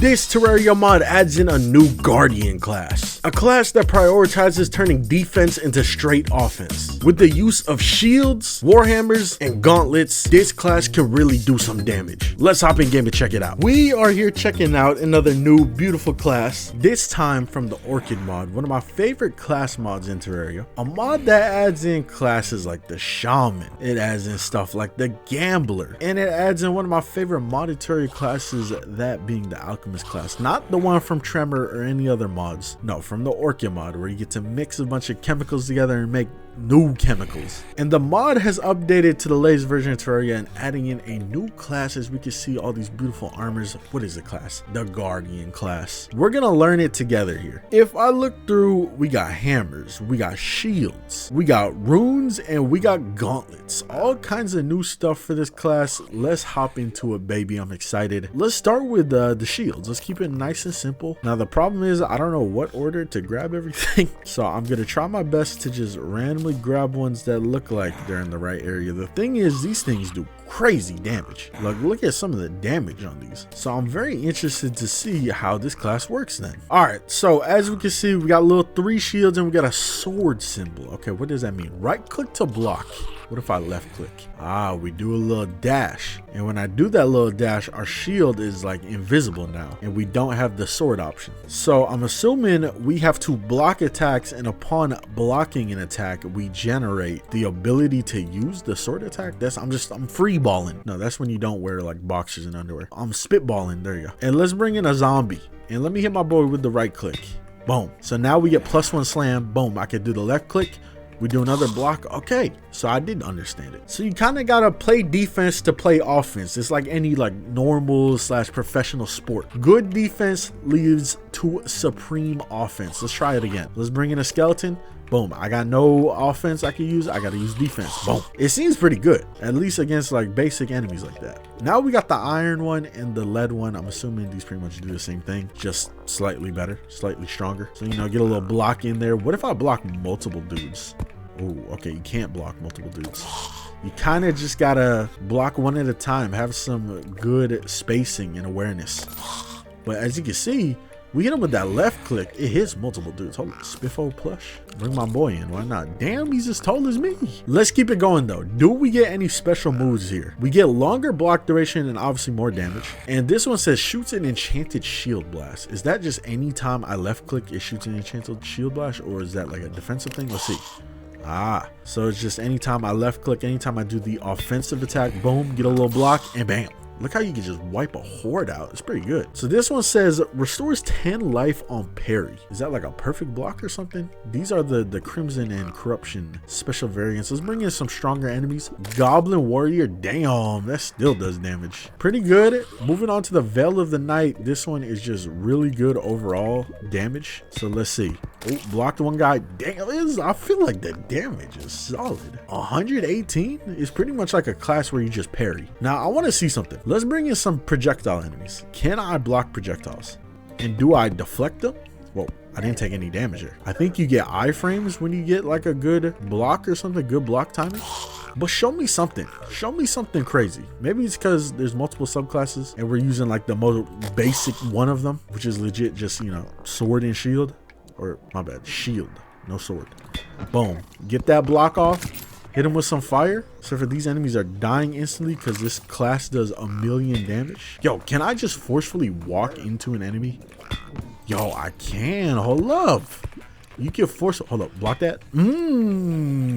This Terraria mod adds in a new Guardian class, a class that prioritizes turning defense into straight offense. With the use of shields, Warhammers, and Gauntlets, this class can really do some damage. Let's hop in game and check it out. We are here checking out another new beautiful class, this time from the Orchid mod, one of my favorite class mods in Terraria. A mod that adds in classes like the Shaman, it adds in stuff like the Gambler, and it adds in one of my favorite modded Terraria classes, that being the Alchemist class. Not the one from Tremor or any other mods, no, from the Orchid mod, where you get to mix a bunch of chemicals together and make new chemicals. And the mod has updated to the latest version of Terraria and adding in a new class. As we can see, all these beautiful armors. What is the class? The Guardian class. We're gonna learn it together here. If I look through, we got hammers, we got shields, we got runes, and we got gauntlets. All kinds of new stuff for this class. Let's hop into it, baby. I'm excited. Let's start with the shields. Let's keep it nice and simple. Now the problem is I don't know what order to grab everything, so I'm gonna try my best to just randomly grab ones that look like they're in the right area. The thing is, these things do crazy damage. Like, look at some of the damage on these. So I'm very interested to see how this class works then. All right, so as we can see, we got little 3 shields and we got a sword symbol. Okay, what does that mean? Right click to block. What if I left click? Ah, we do a little dash. And when I do that little dash, our shield is like invisible now, and we don't have the sword option. So I'm assuming we have to block attacks, and upon blocking an attack, we generate the ability to use the sword attack. I'm free balling. No, that's when you don't wear like boxers and underwear. I'm spitballing. There you go. And let's bring in a zombie, and let me hit my boy with the right click. Boom. So now we get +1 slam. Boom. I can do the left click. We do another block. Okay, so I did understand it. So you kind of gotta play defense to play offense. It's like any like normal / professional sport. Good defense leads to supreme offense. Let's try it again. Let's bring in a skeleton. Boom. I got no offense I can use. I gotta use defense. Boom. It seems pretty good, at least against like basic enemies like that. Now we got the iron one and the lead one. I'm assuming these pretty much do the same thing, just slightly better, slightly stronger. So, you know, get a little block in there. What if I block multiple dudes? Oh, okay, you can't block multiple dudes. You kind of just gotta block one at a time. Have some good spacing and awareness. But as you can see, we hit him with that left click. It hits multiple dudes. Hold on, Spiffo plush. Bring my boy in. Why not? Damn, he's as tall as me. Let's keep it going though. Do we get any special moves here? We get longer block duration and obviously more damage. And this one says shoots an enchanted shield blast. Is that just any time I left click, it shoots an enchanted shield blast, or is that like a defensive thing? Let's see. Ah, so it's just anytime I left click, anytime I do the offensive attack, boom, get a little block, and bam. Look how you can just wipe a horde out. It's pretty good. So this one says restores 10 life on parry. Is that like a perfect block or something? These are the Crimson and Corruption special variants. Let's bring in some stronger enemies. Goblin Warrior. Damn, that still does damage. Pretty good. Moving on to the Veil of the Night. This one is just really good overall damage. So let's see. Oh, blocked one guy. Damn, I feel like the damage is solid. 118 is pretty much like a class where you just parry. Now I want to see something. Let's bring in some projectile enemies. Can I block projectiles? And do I deflect them? Whoa, I didn't take any damage here. I think you get iframes when you get like a good block or something, good block timing. But show me something. Show me something crazy. Maybe it's because there's multiple subclasses and we're using like the most basic one of them, which is legit just, you know, sword and shield. Or my bad, shield, no sword. Boom, get that block off. Hit him with some fire. So for these enemies are dying instantly because this class does 1,000,000 damage. Yo, can I just forcefully walk into an enemy? Yo, I can. Hold up. You can hold up, block that.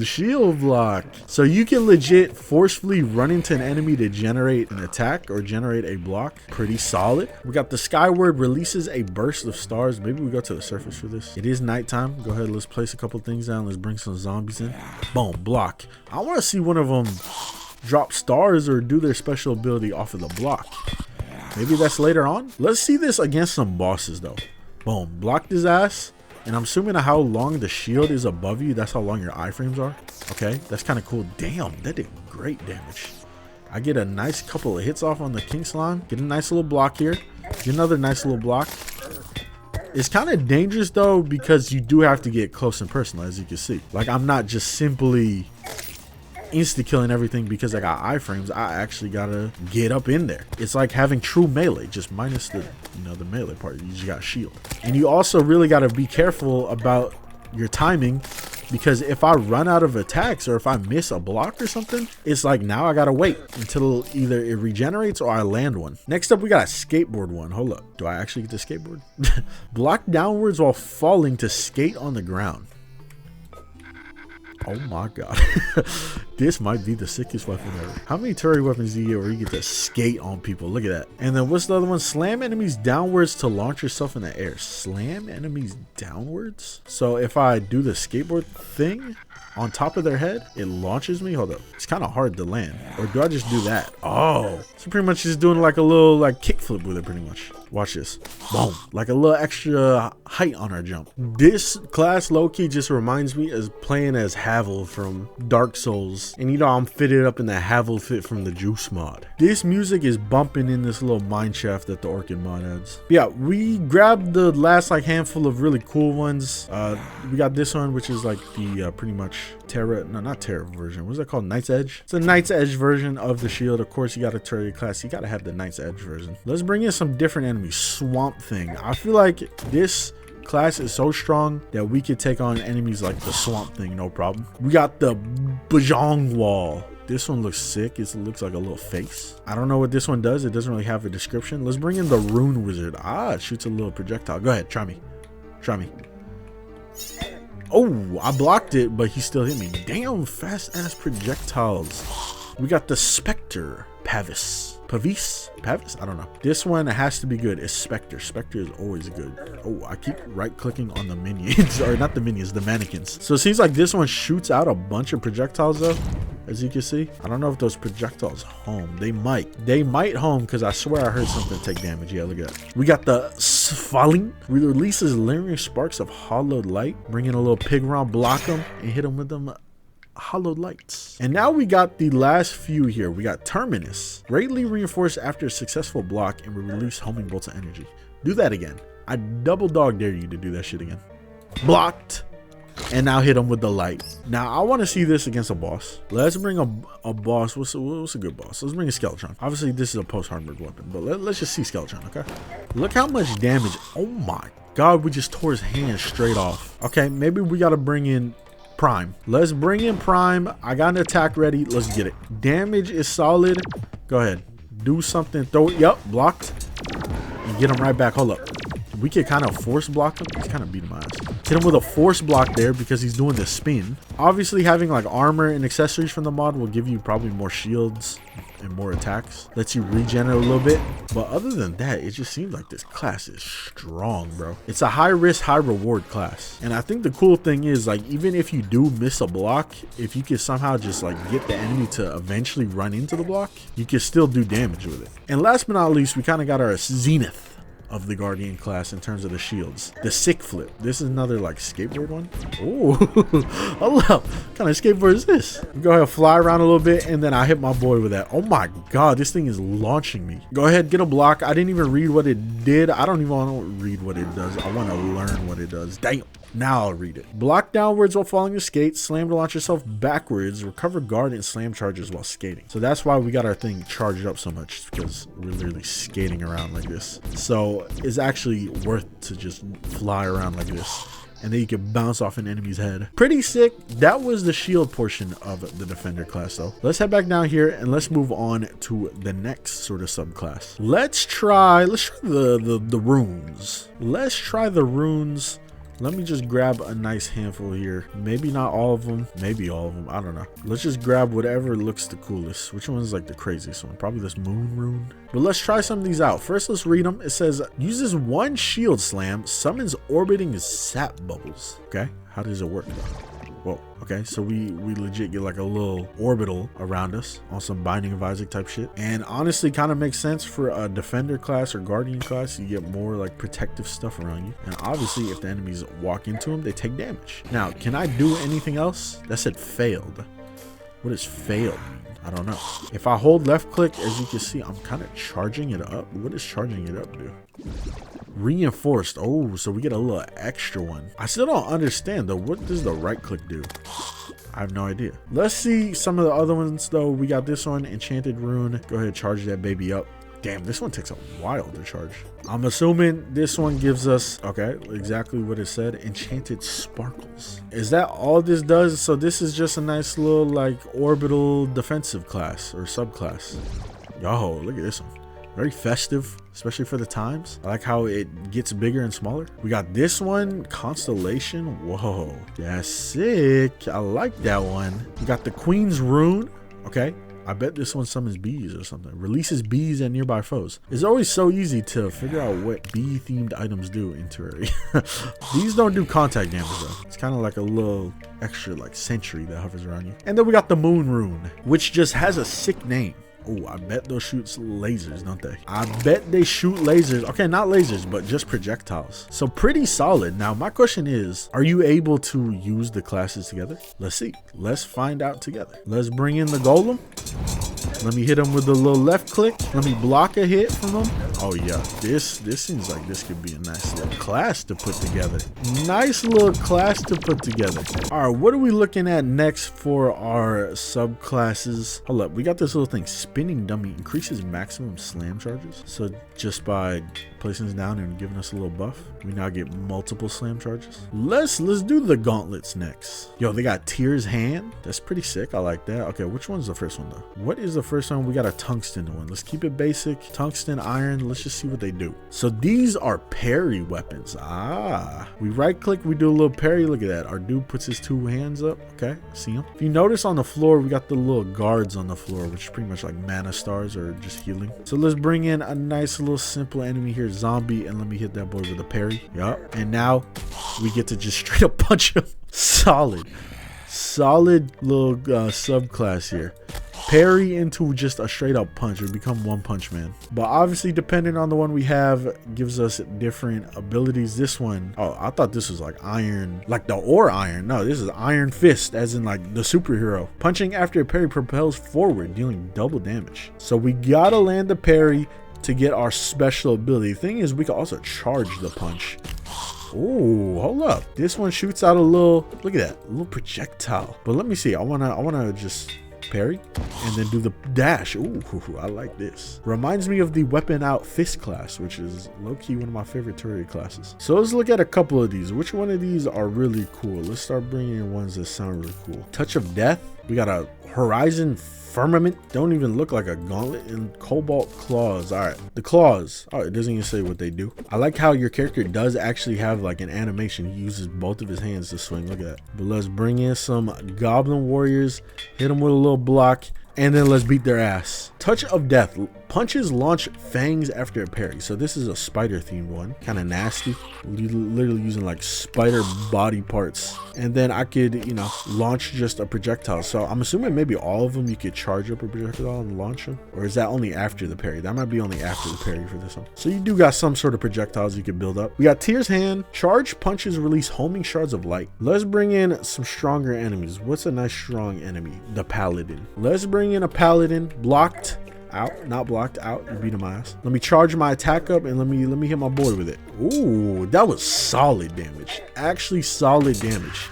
Shield block. So you can legit forcefully run into an enemy to generate an attack or generate a block. Pretty solid. We got the Skyward releases a burst of stars. Maybe we go to the surface for this. It is nighttime. Go ahead, let's place a couple things down. Let's bring some zombies in. Boom, block. I want to see one of them drop stars or do their special ability off of the block. Maybe that's later on. Let's see this against some bosses though. Boom, blocked his ass. And I'm assuming how long the shield is above you, that's how long your iframes are. Okay, that's kind of cool. Damn, that did great damage. I get a nice couple of hits off on the King Slime. Get a nice little block here. Get another nice little block. It's kind of dangerous though, because you do have to get close and personal, as you can see. Like, I'm not just simply insta-killing everything because I got iframes. I actually gotta get up in there. It's like having true melee, just minus the, you know, the melee part. You just got shield. And you also really gotta be careful about your timing, because if I run out of attacks or if I miss a block or something, it's like now I gotta wait until either it regenerates or I land one. Next up, we got a skateboard one. Hold up, do I actually get the skateboard? Block downwards while falling to skate on the ground. Oh my god. This might be the sickest weapon ever. How many Terraria weapons do you get where you get to skate on people? Look at that. And then what's the other one? Slam enemies downwards to launch yourself in the air. Slam enemies downwards? So if I do the skateboard thing on top of their head, it launches me. Hold up, it's kind of hard to land. Or do I just do that? Oh, so pretty much just doing like a little like kickflip with it pretty much. Watch this. Boom. Like a little extra height on our jump. This class low-key just reminds me as playing as Havel from Dark Souls. And you know, I'm fitted up in the Havel fit from the Juice mod. This music is bumping in this little mine shaft that the Orchid mod adds. But yeah, we grabbed the last like handful of really cool ones. We got this one, which is like the pretty much not Terra version. What's that called? Knight's Edge. It's a Knight's Edge version of the shield. Of course, you got a Terraria class. You got to have the Knight's Edge version. Let's bring in some different enemies. Swamp Thing. I feel like this class is so strong that we could take on enemies like the Swamp Thing, no problem. We got the Bajong Wall. This one looks sick. It looks like a little face. I don't know what this one does. It doesn't really have a description. Let's bring in the Rune Wizard. Ah, it shoots a little projectile. Go ahead, try me. Try me. Oh, I blocked it, but he still hit me. Damn, fast ass projectiles. We got the Spectre Pavis. Pavis? I don't know. This one has to be good. It's Spectre. Spectre is always good. Oh, I keep right clicking on the minions, or not the minions, the mannequins. So it seems like this one shoots out a bunch of projectiles though, as you can see. I don't know if those projectiles home. They might home, because I swear I heard something take damage. Yeah, look at that. We got the Svalling. Releases lingering sparks of hollowed light. Bring in a little pig round, block them, and hit them with them hollowed lights. And now we got the last few here. We got Terminus. Greatly reinforced after a successful block and will release homing bolts of energy. Do that again. I double dog dare you to do that shit again. Blocked. And now hit him with the light. Now I want to see this against a boss. Let's bring a boss. What's a good boss? Let's bring a Skeletron. Obviously this is a post-Hardenberg weapon, but let's just see Skeletron, okay? Look how much damage. Oh my god, we just tore his hand straight off. Okay, maybe we got to bring in Prime. Let's bring in Prime. I got an attack ready. Let's get it. Damage is solid. Go ahead. Do something. Throw it. Yep. Blocked. And get him right back. Hold up. We could kind of force block him. He's kind of beating my ass. Hit him with a force block there because he's doing the spin. Obviously, having like armor and accessories from the mod will give you probably more shields and more attacks. Lets you regenerate a little bit. But other than that, it just seems like this class is strong, bro. It's a high risk, high reward class. And I think the cool thing is, like, even if you do miss a block, if you can somehow just like get the enemy to eventually run into the block, you can still do damage with it. And last but not least, we kind of got our zenith of the Guardian class in terms of the shields. The sick flip. This is another like skateboard one. Oh, hello. What kind of skateboard is this? Go ahead, fly around a little bit, and then I hit my boy with that. Oh my god, this thing is launching me. Go ahead, get a block. I didn't even read what it did. I don't even want to read what it does. I want to learn what it does. Damn. Now I'll read it. Block downwards while falling to skate. Slam to launch yourself backwards. Recover guard and slam charges while skating. So that's why we got our thing charged up so much, because we're literally skating around like this. So it's actually worth to just fly around like this, and then you can bounce off an enemy's head. Pretty sick. That was the shield portion of the defender class though. Let's head back down here and let's move on to the next sort of subclass. Let's try the runes. Let's try the runes. Let me just grab a nice handful here. Maybe not all of them, maybe all of them. I don't know. Let's just grab whatever looks the coolest. Which one's like the craziest one? Probably this moon rune. But let's try some of these out. First, let's read them. It says, uses one shield slam, summons orbiting sap bubbles. Okay, how does it work though? Whoa, okay, so we legit get like a little orbital around us on some Binding of Isaac type shit. And honestly, kind of makes sense for a defender class or guardian class. You get more like protective stuff around you. And obviously, if the enemies walk into them, they take damage. Now, can I do anything else? That said failed. What does failed mean? I don't know. If I hold left click, as you can see, I'm kind of charging it up. What does charging it up do? Reinforced. Oh, so we get a little extra one. I still don't understand though. What does the right click do? I have no idea. Let's see some of the other ones though. We got this one, Enchanted Rune. Go ahead, charge that baby up. Damn, this one takes a while to charge. I'm assuming this one gives us, okay, exactly what it said, Enchanted Sparkles. Is that all this does? So this is just a nice little like orbital defensive class or subclass. Yo, look at this one. Very festive, especially for the times. I like how it gets bigger and smaller. We got this one, Constellation. Whoa, that's sick. I like that one. We got the Queen's Rune. Okay. I bet this one summons bees or something. Releases bees at nearby foes. It's always so easy to figure out what bee-themed items do in Terraria. These don't do contact damage though. It's kind of like a little extra like sentry that hovers around you. And then we got the Moon Rune, which just has a sick name. Oh, I bet those shoots lasers, don't they? I bet they shoot lasers. Okay, not lasers, but just projectiles. So pretty solid. Now, my question is, are you able to use the classes together? Let's see. Let's find out together. Let's bring in the golem. Let me hit him with the little left click. Let me block a hit from him. Oh yeah, this seems like this could be a nice little class to put together. Nice little class to put together. All right, what are we looking at next for our subclasses? Hold up, we got this little thing. Spinning dummy increases maximum slam charges. So just by placing this down and giving us a little buff, we now get multiple slam charges. Let's do the gauntlets next. Yo, they got Tyr's Hand. That's pretty sick. I like that. Okay, which one's the first one though? What is the first one? We got a tungsten one. Let's keep it basic. Tungsten, iron. Let's just see what they do. So these are parry weapons. We right click, we do a little parry. Look at that. Our dude puts his two hands up. Okay, see him. If you notice on the floor, we got the little guards on the floor, which is pretty much like mana stars or just healing. So let's bring in a nice little simple enemy here, zombie, and let me hit that boy with a parry. Yup. And now we get to just straight up punch him. Solid little subclass here. Parry into just a straight up punch. We become One Punch Man. But obviously, depending on the one we have, gives us different abilities. This one, oh, I thought this was like iron, like the ore iron. No, this is Iron Fist, as in like the superhero. Punching after a parry propels forward, dealing double damage. So we gotta land the parry to get our special ability. The thing is, we can also charge the punch. Oh, hold up. This one shoots out a little, look at that, a little projectile. But let me see. I wanna just parry and then do the dash. Ooh, I like this. Reminds me of the weapon out fist class, which is low-key one of my favorite Terraria classes. So let's look at a couple of these. Which one of these are really cool? Let's start bringing in ones that sound really cool. Touch of Death. We got a Horizon Firmament. Don't even look like a gauntlet. And Cobalt Claws. All right, the claws. Oh, it doesn't even say what they do. I like how your character does actually have like an animation. He uses both of his hands to swing. Look at that. But let's bring in some Goblin Warriors. Hit them with a little block. And then let's beat their ass. Touch of Death. Punches launch fangs after a parry. So this is a spider themed one. Kind of nasty. Literally using like spider body parts. And then I could, you know, launch just a projectile. So I'm assuming maybe all of them you could charge up a projectile and launch them. Or is that only after the parry? That might be only after the parry for this one. So you do got some sort of projectiles you could build up. We got Tyr's Hand. Charge punches release homing shards of light. Let's bring in some stronger enemies. What's a nice strong enemy? The Paladin. Let's bring in a Paladin. Blocked. Out, not blocked, out. You beat him my ass. Let me charge my attack up and let me hit my boy with it. Ooh, that was solid damage. Actually solid damage.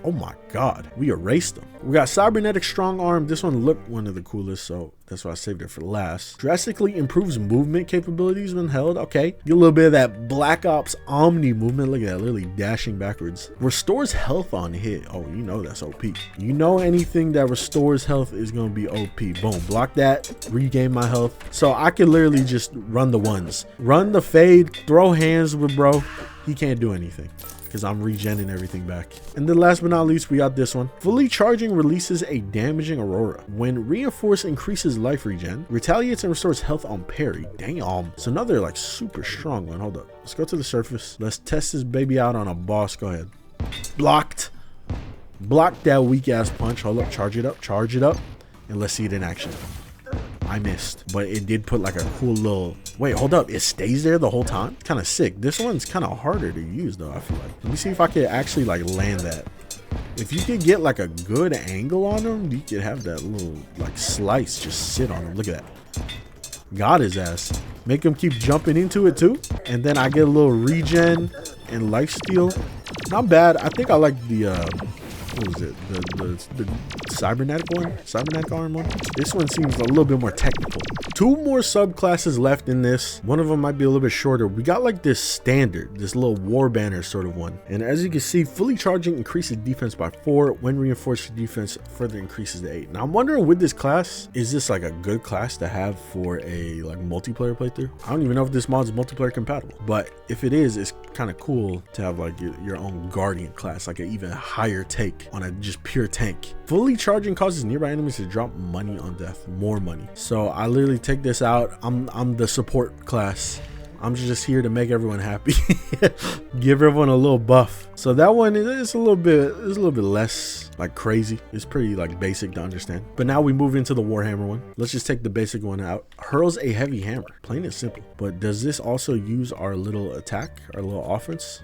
Oh my god, we erased them. We got Cybernetic Strong Arm. This one looked one of the coolest, so that's why I saved it for last. Drastically improves movement capabilities when held. Okay, get a little bit of that Black Ops Omni movement. Look at that, literally dashing backwards. Restores health on hit. Oh, you know that's OP. You know anything that restores health is gonna be OP. Boom, block that, regain my health. So I can literally just run the ones. Run the fade, throw hands with bro. He can't do anything, because I'm regenning everything back. And then last but not least, we got this one. Fully charging releases a damaging aurora. When reinforced increases life regen, retaliates and restores health on parry. Damn. It's another like super strong one. Hold up. Let's go to the surface. Let's test this baby out on a boss. Go ahead. Blocked. Blocked that weak ass punch. Hold up. Charge it up. Charge it up. And let's see it in action. I missed, but it did put like a cool little, wait, hold up, it stays there the whole time. Kind of sick. This one's kind of harder to use though, I feel like. Let me see if I could actually like land that. If you could get like a good angle on him, you could have that little like slice just sit on him. Look at that. Got his ass. Make him keep jumping into it too. And then I get a little regen and lifesteal. Not bad. I think I like the what was it? The cybernetic arm one. This one seems a little bit more technical. 2 more subclasses left in this. One of them might be a little bit shorter. We got like this standard, this little war banner sort of one. And as you can see, fully charging increases defense by 4. When reinforced, defense further increases to 8. Now I'm wondering, with this class, is this like a good class to have for a like multiplayer playthrough? I don't even know if this mod is multiplayer compatible, but if it is, it's kind of cool to have like your own guardian class, like an even higher take on a just pure tank. Fully charging causes nearby enemies to drop money on death, more money. So I literally take this out. I'm the support class. I'm just here to make everyone happy. Give everyone a little buff. So that one is a little bit less like crazy. It's pretty like basic to understand. But now we move into the Warhammer one. Let's just take the basic one out. Hurls a heavy hammer, plain and simple. But does this also use our little attack, our little offense?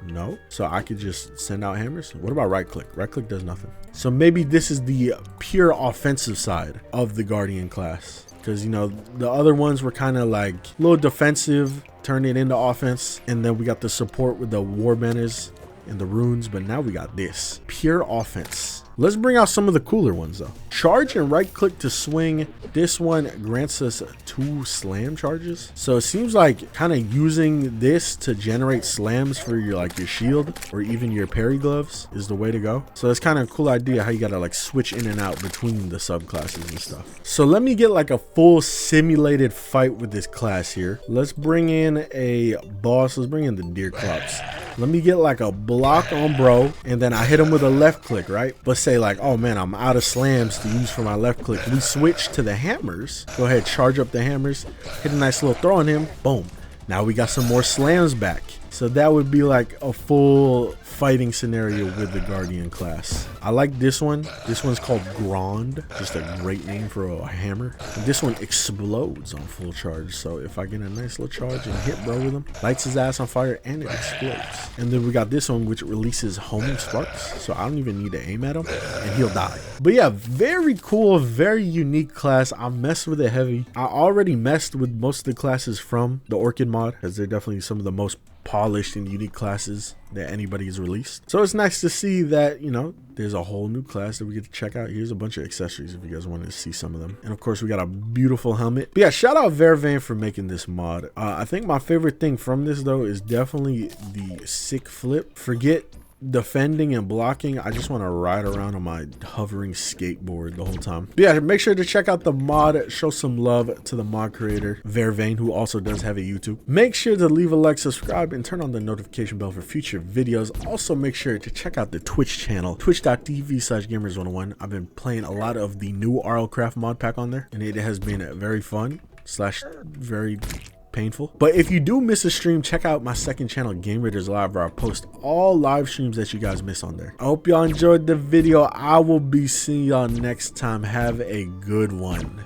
No. So I could just send out hammers. What about right click? Right click does nothing. So maybe this is the pure offensive side of the Guardian class, because you know the other ones were kind of like a little defensive, turn it into offense, and then we got the support with the war banners and the runes. But now we got this pure offense. Let's bring out some of the cooler ones though. Charge and right click to swing. This one grants us 2 slam charges. So it seems like kind of using this to generate slams for your shield or even your parry gloves is the way to go. So it's kind of a cool idea how you gotta like switch in and out between the subclasses and stuff. So let me get like a full simulated fight with this class here. Let's bring in a boss. Let's bring in the deer clops. Let me get like a block on bro, and then I hit him with a left click, right? But say like, oh man, I'm out of slams to use for my left click. We switch to the hammers. Go ahead, charge up the hammers, hit a nice little throw on him. Boom. Now we got some more slams back. So that would be like a full fighting scenario with the Guardian class. I like this one. This one's called Grand. Just a great name for a hammer. And this one explodes on full charge. So if I get a nice little charge and hit bro with him, lights his ass on fire and it explodes. And then we got this one which releases homing sparks. So I don't even need to aim at him and he'll die. But yeah, very cool, very unique class. I messed with it heavy. I already messed with most of the classes from the Orchid mod, as they're definitely some of the most polished and unique classes that anybody has released. So it's nice to see that, you know, there's a whole new class that we get to check out. Here's a bunch of accessories if you guys want to see some of them. And of course we got a beautiful helmet. But yeah, shout out Vervain for making this mod. I think my favorite thing from this though is definitely the sick flip. Forget defending and blocking. I just want to ride around on my hovering skateboard the whole time. But yeah, make sure to check out the mod. Show some love to the mod creator Vervain, who also does have a YouTube. Make sure to leave a like, subscribe, and turn on the notification bell for future videos. Also make sure to check out the Twitch channel, twitch.tv/gamers101. I've been playing a lot of the new RLCraft mod pack on there, and it has been very fun / very painful. But if you do miss a stream, check out my second channel, Game Raiders Live, where I post all live streams that you guys miss on there. I hope y'all enjoyed the video. I will be seeing y'all next time. Have a good one.